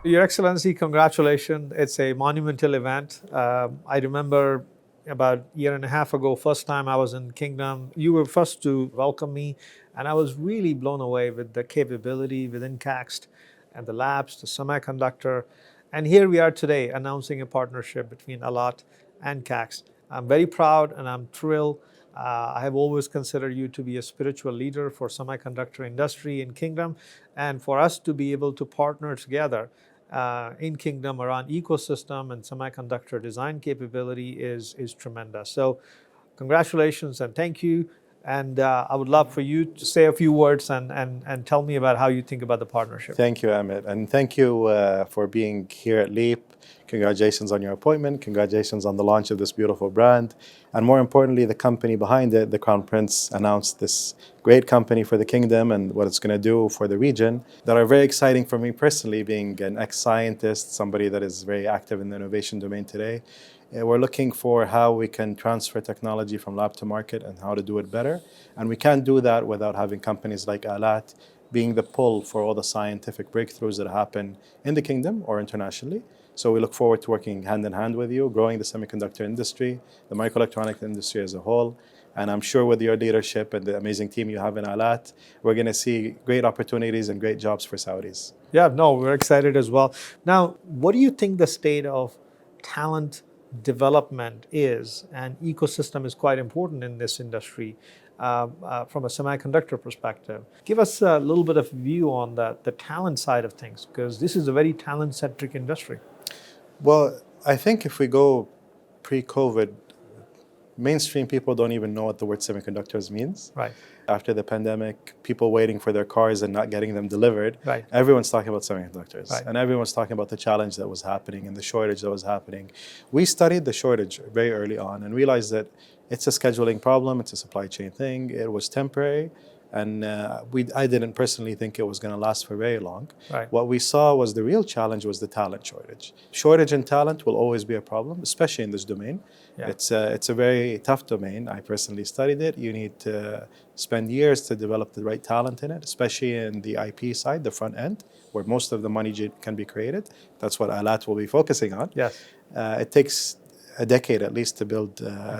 Your Excellency, congratulations. It's a monumental event. I remember about a year and a half ago, first time I was in Kingdom, you were first to welcome me, and I was really blown away with the capability within KACST and the labs, the semiconductor. And here we are today announcing a partnership between Alat and KACST. I'm very proud and I'm thrilled. I have always considered you to be a spiritual leader for semiconductor industry in Kingdom, and for us to be able to partner together in Kingdom around ecosystem and semiconductor design capability is tremendous. So congratulations and thank you. And I would love for you to say a few words and tell me about how you think about the partnership. Thank you, Amit. And thank you for being here at LEAP. Congratulations on your appointment. Congratulations on the launch of this beautiful brand. And more importantly, the company behind it, the Crown Prince, announced this great company for the kingdom and what it's going to do for the region that are very exciting for me personally, being an ex-scientist, somebody that is very active in the innovation domain today. We're looking for how we can transfer technology from lab to market and how to do it better. And we can't do that without having companies like Alat being the pull for all the scientific breakthroughs that happen in the kingdom or internationally. So we look forward to working hand in hand with you, growing the semiconductor industry, the microelectronic industry as a whole. And I'm sure with your leadership and the amazing team you have in Alat, we're going to see great opportunities and great jobs for Saudis. Yeah, no, we're excited as well. Now, what do you think the state of talent development is? And ecosystem is quite important in this industry from a semiconductor perspective. Give us a little bit of view on the talent side of things, because this is a very talent-centric industry. Well, I think if we go pre-COVID, mainstream people don't even know what the word semiconductors means. Right. After the pandemic, people waiting for their cars and not getting them delivered, Right. everyone's talking about semiconductors. Right. And everyone's talking about the challenge that was happening and the shortage that was happening. We studied the shortage very early on and realized that it's a scheduling problem, it's a supply chain thing, it was temporary. And I didn't personally think it was going to last for very long. Right. What we saw was the real challenge was the talent shortage. Shortage in talent will always be a problem, especially in this domain. Yeah. It's a very tough domain. I personally studied it. You need to spend years to develop the right talent in it, especially in the IP side, the front end, where most of the money can be created. That's what Alat will be focusing on. Yes. It takes a decade at least to build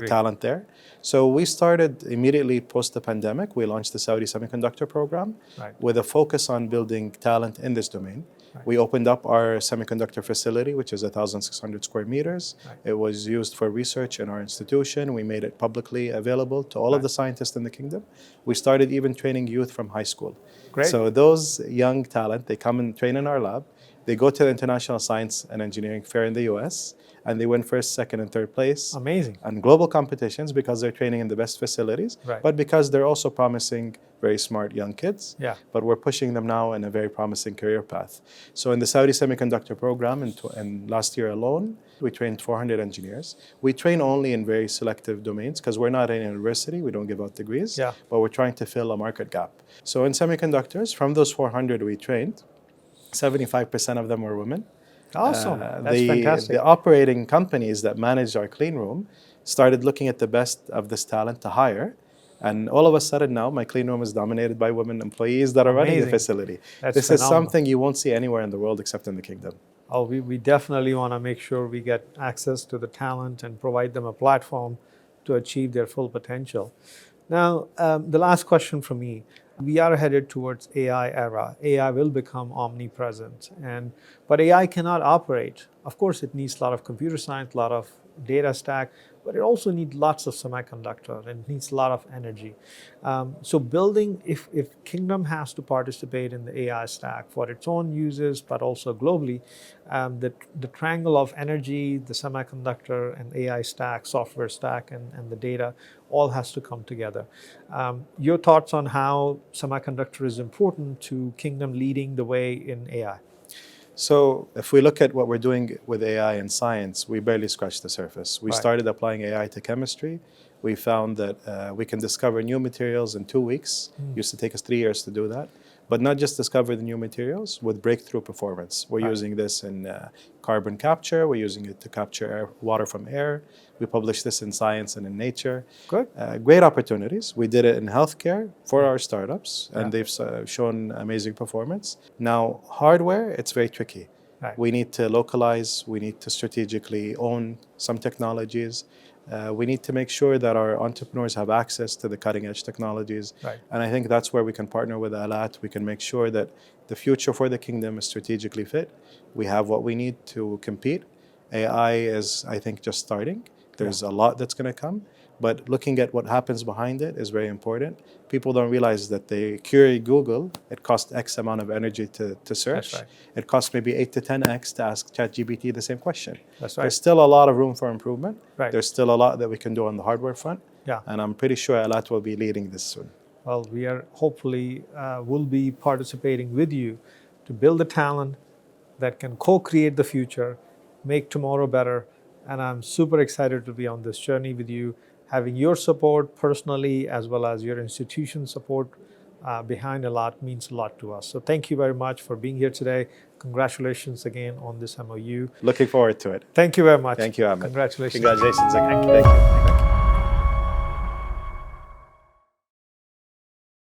talent there. So we started immediately post the pandemic. We launched the Saudi Semiconductor Program with a focus on building talent in this domain. We opened up our semiconductor facility, which is 1,600 square meters. It was used for research in our institution. We made it publicly available to all of the scientists in the kingdom. We started even training youth from high school. Great. So those young talent, they come and train in our lab. They go to the International Science and Engineering Fair in the US, and they win first, second, and third place. Amazing. And global competitions because they're training in the best facilities, but because they're also promising very smart young kids. Yeah. But we're pushing them now in a very promising career path. So in the Saudi Semiconductor Program, in last year alone, we trained 400 engineers. We train only in very selective domains because we're not a university, we don't give out degrees, but we're trying to fill a market gap. So in semiconductors, from those 400 we trained, 75% of them were women. Awesome. That's fantastic. The operating companies that managed our clean room started looking at the best of this talent to hire. And all of a sudden now, my clean room is dominated by women employees that are running the facility. This is something you won't see anywhere in the world except in the kingdom. Oh, we definitely want to make sure we get access to the talent and provide them a platform to achieve their full potential. Now, the last question from me. We are headed towards AI era. AI will become omnipresent, but AI cannot operate. Of course, it needs a lot of computer science, a lot of data stack, but it also needs lots of semiconductor and it needs a lot of energy. So building, if Kingdom has to participate in the AI stack for its own uses, but also globally, the triangle of energy, the semiconductor and AI stack, software stack, and the data all has to come together. Your thoughts on how semiconductor is important to Kingdom leading the way in AI? So if we look at what we're doing with AI and science, we barely scratched the surface. We started applying AI to chemistry. We found that we can discover new materials in 2 weeks. It used to take us 3 years to do that. But not just discover the new materials, with breakthrough performance. We're using this in carbon capture. We're using it to capture water from air. We publish this in Science and in Nature. Good. Great opportunities. We did it in healthcare for our startups, and they've shown amazing performance. Now, hardware, it's very tricky. Right. We need to localize. We need to strategically own some technologies. We need to make sure that our entrepreneurs have access to the cutting edge technologies. Right. And I think that's where we can partner with Alat. We can make sure that the future for the kingdom is strategically fit. We have what we need to compete. AI is, I think, just starting. There's a lot that's going to come. But looking at what happens behind it is very important. People don't realize that they query Google, it costs X amount of energy to search. That's right. It costs maybe 8 to 10x to ask ChatGPT the same question. That's right. There's still a lot of room for improvement. Right. There's still a lot that we can do on the hardware front. Yeah. And I'm pretty sure Alat will be leading this soon. Well, we are hopefully will be participating with you to build the talent that can co-create the future, make tomorrow better. And I'm super excited to be on this journey with you. Having your support personally as well as your institution support behind Alat means a lot to us. So thank you very much for being here today. Congratulations again on this MOU. Looking forward to it. Thank you very much. Thank you, Ahmed. Congratulations. Congratulations again. Thank you. Thank you.